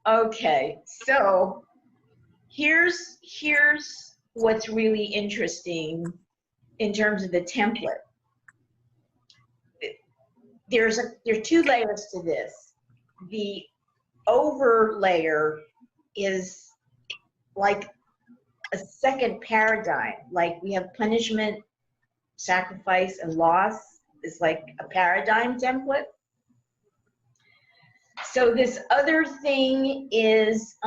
Okay, so here's what's really interesting in terms of the template. There are two layers to this. The over layer is like a second paradigm. Like we have punishment, sacrifice, and loss is like a paradigm template. So this other thing is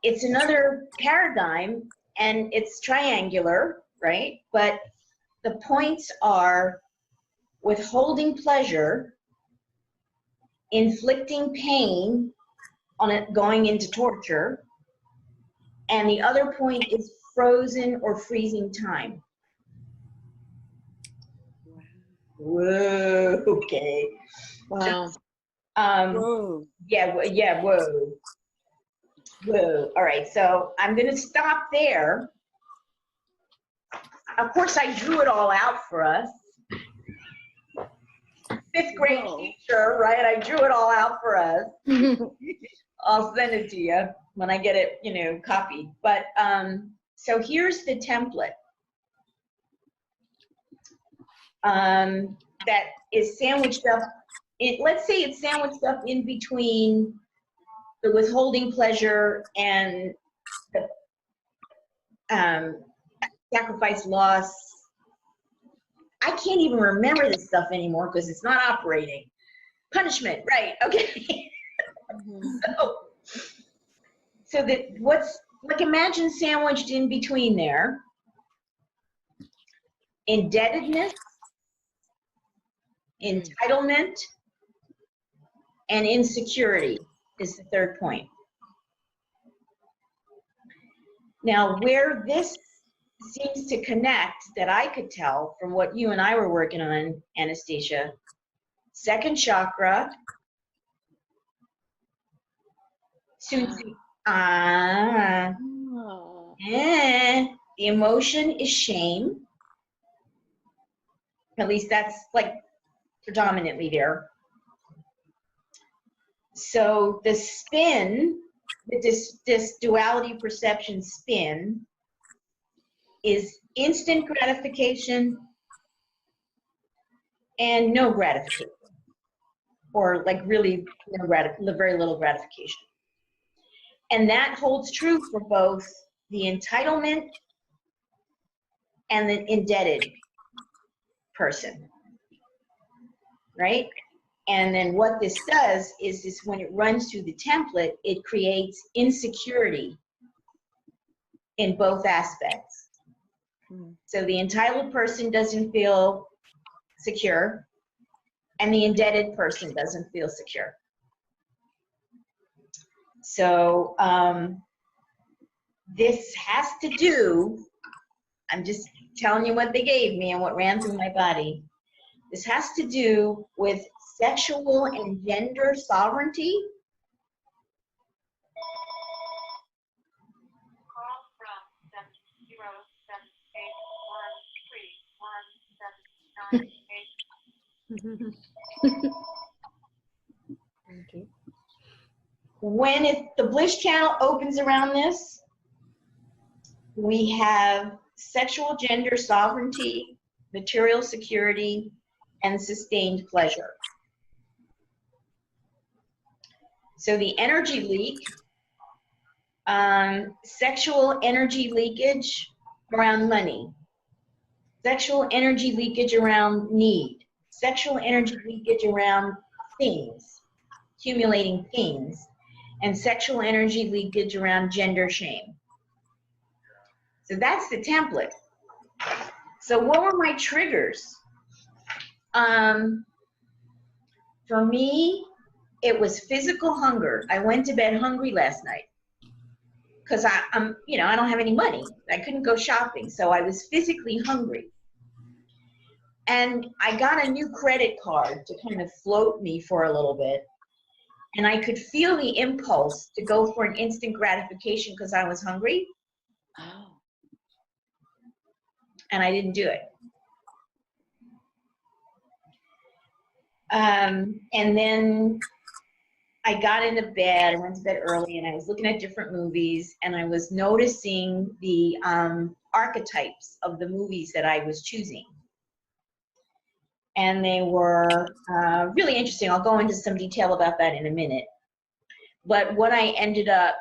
it's another paradigm, and it's triangular, right? But the points are withholding pleasure, inflicting pain on it, going into torture, and the other point is frozen or freezing time. Whoa, okay. Wow. Whoa. Yeah, whoa. Whoa. All right, so I'm going to stop there. Of course, I drew it all out for us. Fifth grade teacher, right? I drew it all out for us. I'll send it to you when I get it, you know, copied. But so here's the template that is sandwiched up. Let's say it's sandwiched up in between the withholding pleasure and the sacrifice, loss. I can't even remember this stuff anymore because it's not operating. Punishment, right? Okay. So that what's like, imagine sandwiched in between there. Indebtedness, entitlement, and insecurity is the third point. Now, where this seems to connect, that I could tell from what you and I were working on, Anastasia, second chakra, the emotion is shame. At least that's like predominantly there. So the spin, this duality perception spin, is instant gratification and no gratification, or like really no very little gratification. And that holds true for both the entitlement and the indebted person, right? And then what this does is this, when it runs through the template, it creates insecurity in both aspects. So the entitled person doesn't feel secure, and the indebted person doesn't feel secure. So this has to do, I'm just telling you what they gave me and what ran through my body. This has to do with sexual and gender sovereignty. Okay. When the Bliss channel opens around this, we have sexual gender sovereignty, material security, and sustained pleasure. So the energy leak, sexual energy leakage around money, sexual energy leakage around need, sexual energy leakage around things, accumulating things, and sexual energy leakage around gender shame. So that's the template. So what were my triggers? For me, it was physical hunger. I went to bed hungry last night because I'm, you know, I don't have any money. I couldn't go shopping, so I was physically hungry. And I got a new credit card to kind of float me for a little bit. And I could feel the impulse to go for an instant gratification because I was hungry. Oh. And I didn't do it. And then I got into bed, I went to bed early, and I was looking at different movies, and I was noticing the archetypes of the movies that I was choosing. And they were really interesting. I'll go into some detail about that in a minute. But what I ended up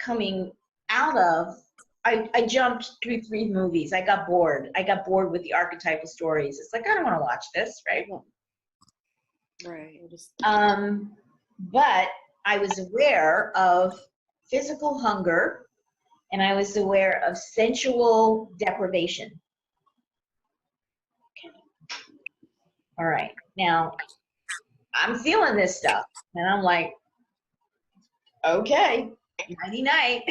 coming out of, I jumped through 3 movies. I got bored. I got bored with the archetypal stories. It's like, I don't want to watch this, right? Right. But I was aware of physical hunger, and I was aware of sensual deprivation. Okay. All right. Now, I'm feeling this stuff, and I'm like, okay, nighty night.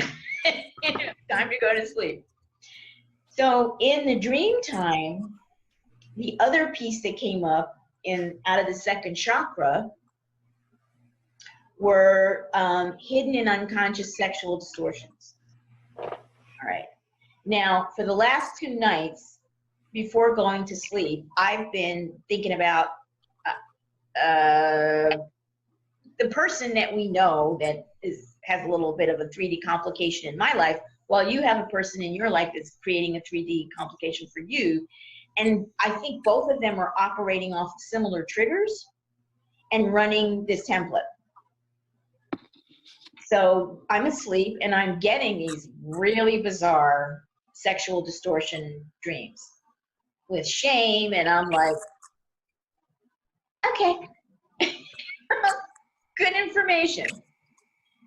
Time to go to sleep. So in the dream time, the other piece that came up out of the second chakra were hidden and unconscious sexual distortions. All right. Now, for the last 2 nights before going to sleep, I've been thinking about the person that we know that has a little bit of a 3D complication in my life, while you have a person in your life that's creating a 3D complication for you. And I think both of them are operating off similar triggers and running this template. So I'm asleep and I'm getting these really bizarre sexual distortion dreams with shame, and I'm like, okay, good information.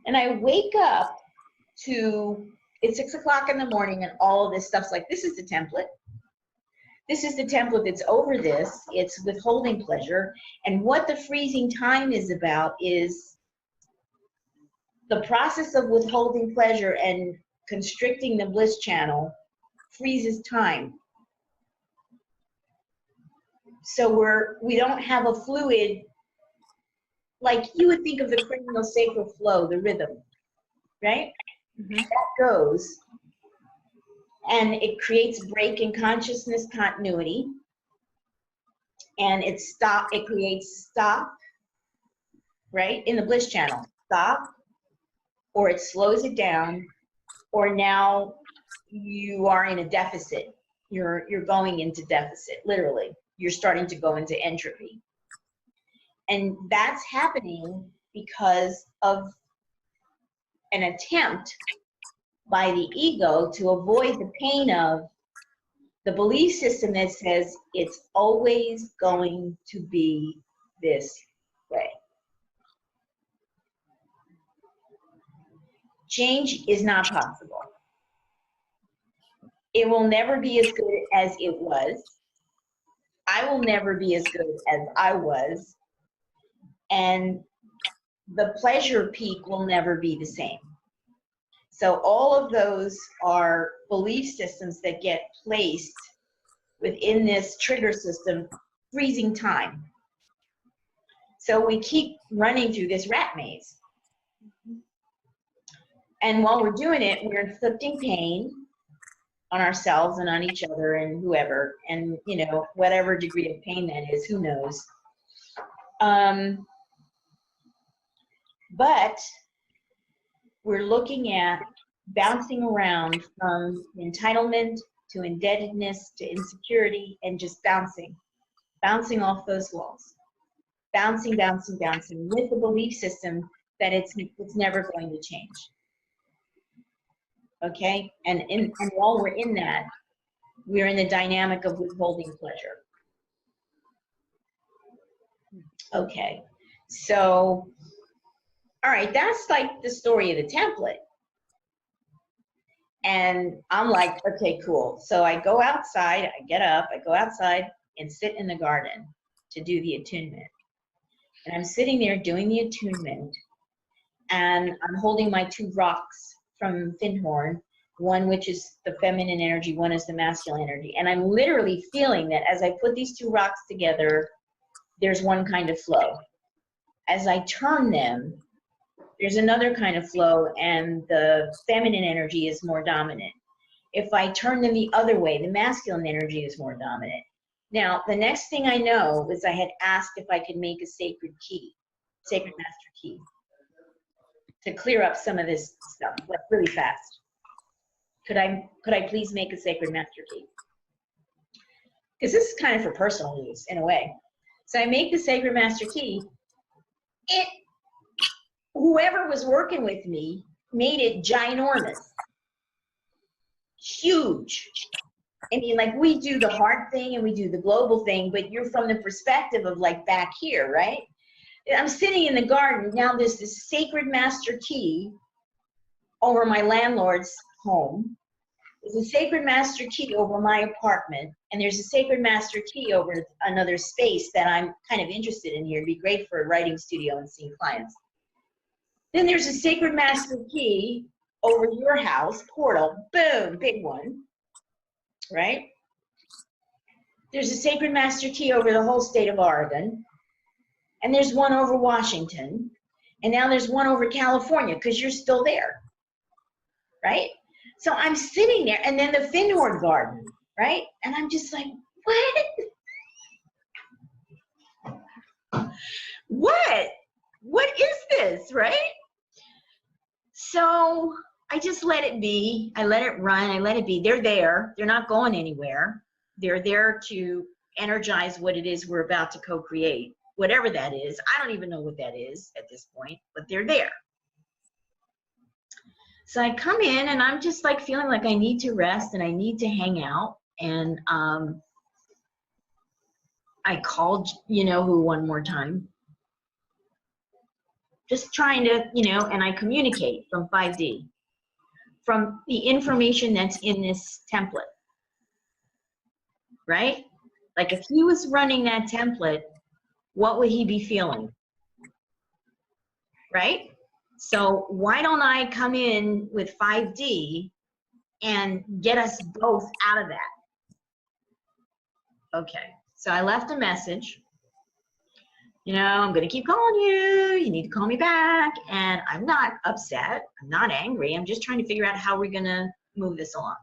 And I wake up to, it's 6 o'clock in the morning, and all of this stuff's like, this is the template. This is the template that's over this. It's withholding pleasure. And what the freezing time is about is the process of withholding pleasure and constricting the bliss channel freezes time. So we don't have a fluid, like you would think of the cranial sacral flow, the rhythm, right? Mm-hmm. That goes, and it creates break in consciousness continuity, and it creates stop, right, in the bliss channel, stop, or it slows it down, or now you are in a deficit. You're going into deficit, literally. You're starting to go into entropy. And that's happening because of an attempt by the ego to avoid the pain of the belief system that says it's always going to be this way. Change is not possible. It will never be as good as it was. I will never be as good as I was. And the pleasure peak will never be the same. So all of those are belief systems that get placed within this trigger system, freezing time. So we keep running through this rat maze. And while we're doing it, we're inflicting pain on ourselves and on each other and whoever, and whatever degree of pain that is, who knows. But we're looking at bouncing around from entitlement to indebtedness to insecurity, and just bouncing off those walls, bouncing with the belief system that it's never going to change. Okay, and while we're in that, we're in the dynamic of withholding pleasure. Okay, so all right, that's like the story of the template. And I'm like, okay, cool. So I go outside, I get up, I go outside and sit in the garden to do the attunement. And I'm sitting there doing the attunement, and I'm holding my 2 rocks from Finhorn, one which is the feminine energy, one is the masculine energy. And I'm literally feeling that as I put these 2 rocks together, there's one kind of flow. As I turn them, there's another kind of flow, and the feminine energy is more dominant. If I turn them the other way, the masculine energy is more dominant. Now, the next thing I know is I had asked if I could make a sacred master key, to clear up some of this stuff, like really fast. Could I please make a sacred master key? Because this is kind of for personal use in a way. So I make the sacred master key. Whoever was working with me made it ginormous, huge. I mean, like, we do the hard thing and we do the global thing, but you're from the perspective of like back here, right? I'm sitting in the garden. Now there's this sacred master key over my landlord's home. There's a sacred master key over my apartment. And there's a sacred master key over another space that I'm kind of interested in here. It'd be great for a writing studio and seeing clients. Then there's a sacred master key over your house, portal, boom, big one, right? There's a sacred master key over the whole state of Oregon. And there's one over Washington. And now there's one over California, because you're still there, right? So I'm sitting there, and then the Findhorn garden, right? And I'm just like, what? What is this, right? So I just let it be. I let it run. I let it be. They're there. They're not going anywhere. They're there to energize what it is we're about to co-create, whatever that is. I don't even know what that is at this point, but they're there. So I come in, and I'm just like feeling like I need to rest and I need to hang out. And I called, you know who, one more time. Just trying to, and I communicate from 5D, from the information that's in this template, right? Like, if he was running that template, what would he be feeling, right? So why don't I come in with 5D and get us both out of that? Okay, so I left a message. I'm going to keep calling you. You need to call me back. And I'm not upset. I'm not angry. I'm just trying to figure out how we're going to move this along.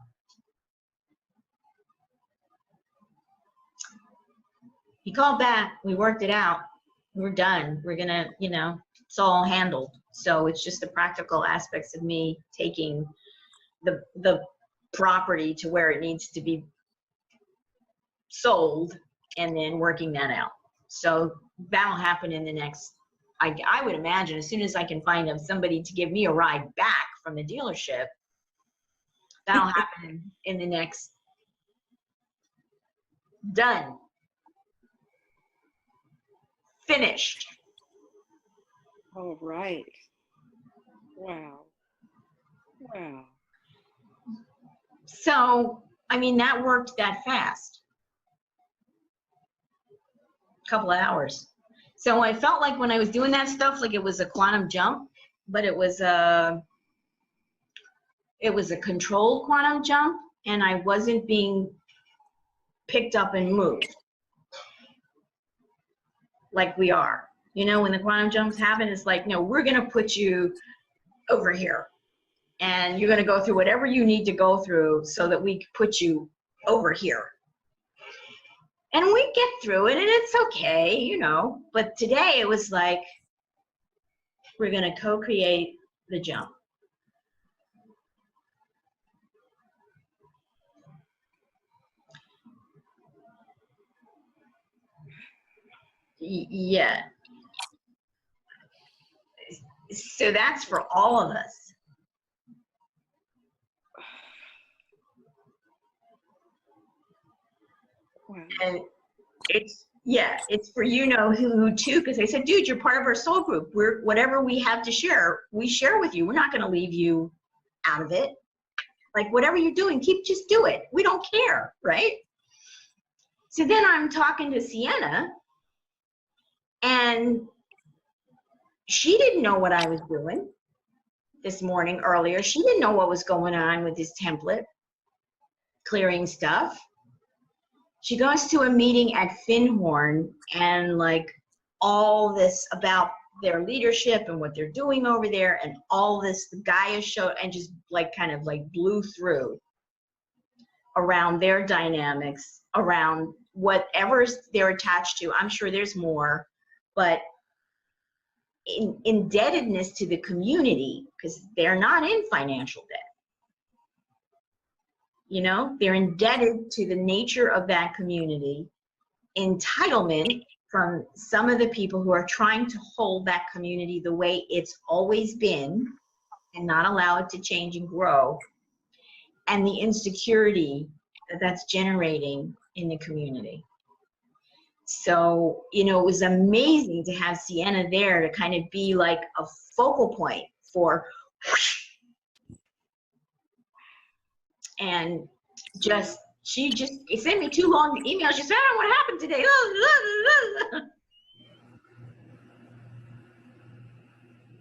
He called back. We worked it out. We're done. We're going to, it's all handled. So it's just the practical aspects of me taking the property to where it needs to be sold and then working that out. So that'll happen in the next, I would imagine, as soon as I can find somebody to give me a ride back from the dealership, that'll happen in the next, done, finished. All right. Wow. Wow. So, I mean, that worked that fast. Couple of hours. So I felt like when I was doing that stuff, like it was a quantum jump, but it was a controlled quantum jump, and I wasn't being picked up and moved like we are. When the quantum jumps happen, it's like, no, we're going to put you over here, and you're going to go through whatever you need to go through so that we put you over here. And we get through it, and it's okay, But today it was like, we're going to co-create the jump. Yeah. So that's for all of us. Wow. And it's for who too, because I said, dude, you're part of our soul group. Whatever we have to share, we share with you. We're not going to leave you out of it. Like, whatever you're doing, just do it. We don't care, right? So then I'm talking to Sienna, and she didn't know what I was doing this morning earlier. She didn't know what was going on with this template, clearing stuff. She goes to a meeting at Findhorn, and like all this about their leadership and what they're doing over there, and all this, the Gaia show, and just like kind of like blew through around their dynamics, around whatever they're attached to. I'm sure there's more, but indebtedness to the community, because they're not in financial debt. You know, they're indebted to the nature of that community, entitlement from some of the people who are trying to hold that community the way it's always been and not allow it to change and grow, and the insecurity that that's generating in the community. So, you know, it was amazing to have Sienna there to kind of be like a focal point for, and just, she just sent me 2 long emails. She said, "I don't know what happened today."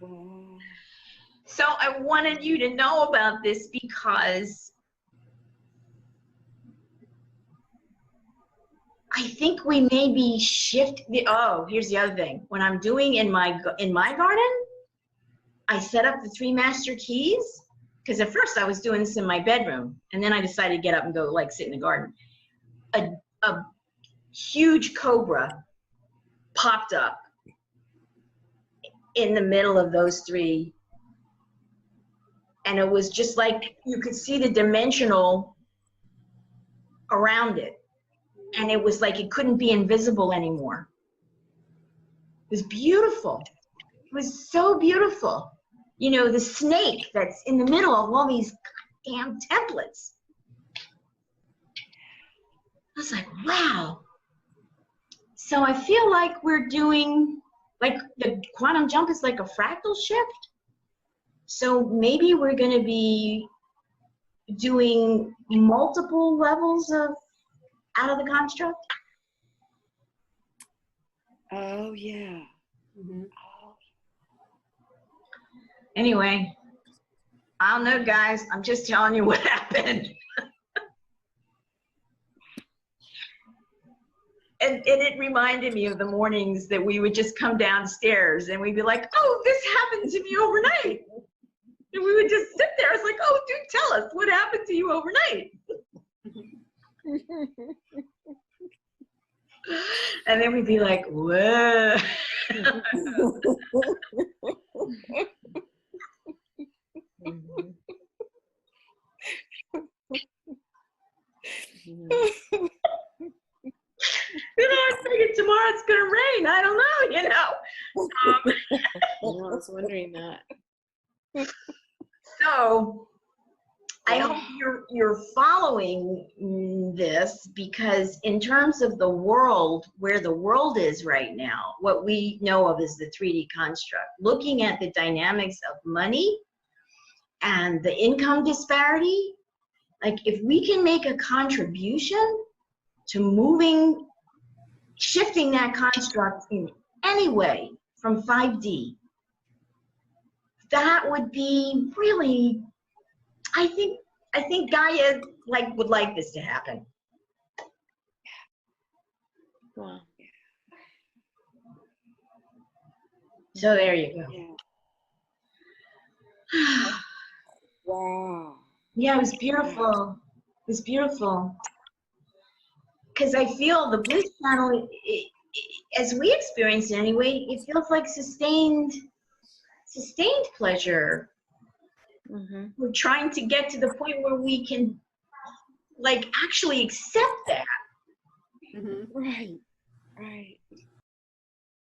Wow. So I wanted you to know about this because I think we may be here's the other thing. When I'm doing in my garden, I set up the 3 master keys, because at first I was doing this in my bedroom, and then I decided to get up and go like sit in the garden. A huge cobra popped up in the middle of those 3, and it was just like you could see the dimensional around it, and it was like it couldn't be invisible anymore. It was beautiful. It was so beautiful. You know, the snake that's in the middle of all these damn templates. I was like, wow. So I feel like we're doing, like the quantum jump is like a fractal shift. So maybe we're going to be doing multiple levels of out of the construct. Oh, yeah. Mm-hmm. Oh. Anyway, I don't know, guys. I'm just telling you what happened. And it reminded me of the mornings that we would just come downstairs and we'd be like, "Oh, this happened to me overnight." And we would just sit there. It's like, "Oh, do tell us what happened to you overnight." And then we'd be like, "Whoa." You know, I'm thinking tomorrow it's gonna rain. I don't know, you know. I was wondering that. So I hope you're following this, because in terms of the world, where the world is right now, what we know of is the 3D construct. Looking at the dynamics of money and the income disparity, like if we can make a contribution to shifting that construct in any way from 5D, that would be really, I think Gaia would like this to happen. Wow. So there you go. Yeah. Wow. Yeah, it was beautiful. It was beautiful. Because I feel the Bliss Channel, as we experience it anyway, it feels like sustained pleasure. Mm-hmm. We're trying to get to the point where we can actually accept that. Mm-hmm. Right. Right.